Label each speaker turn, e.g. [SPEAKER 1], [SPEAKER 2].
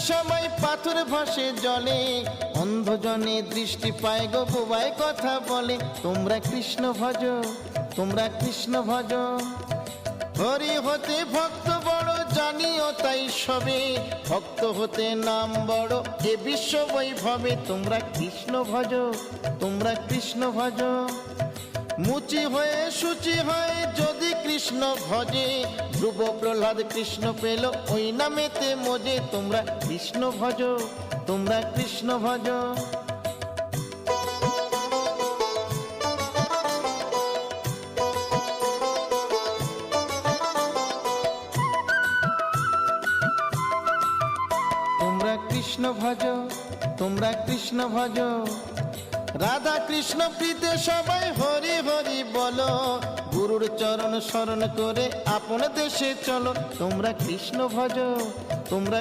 [SPEAKER 1] সবাই পাথর ভাসে জলে, অন্ধজনে দৃষ্টি পায় গো বোবায় কথা বলে। তোমরা কৃষ্ণ ভজ, তোমরা কৃষ্ণ ভজ। হরি হতে ভক্ত বড় জানিও তাই সবে, ভক্ত হতে নাম বড় এ বিশ্ব বৈভবে। তোমরা কৃষ্ণ ভজ, তোমরা কৃষ্ণ ভজ। মুচি হয়ে সূচি হয় যদি কৃষ্ণ ভজে, ধ্রুব প্রহ্লাদ কৃষ্ণ পেল ওই নামেতে মজে। তোমরা কৃষ্ণ ভজ, তোমরা কৃষ্ণ ভজ। তোমরা কৃষ্ণ ভজ, তোমরা কৃষ্ণ ভজ। রাধা কৃষ্ণ প্রীতে সবাই হরি হরি বলো, গুরুর চরণ শরণ করে আপন দেশে চলো। তোমরা কৃষ্ণ ভজ, তোমরা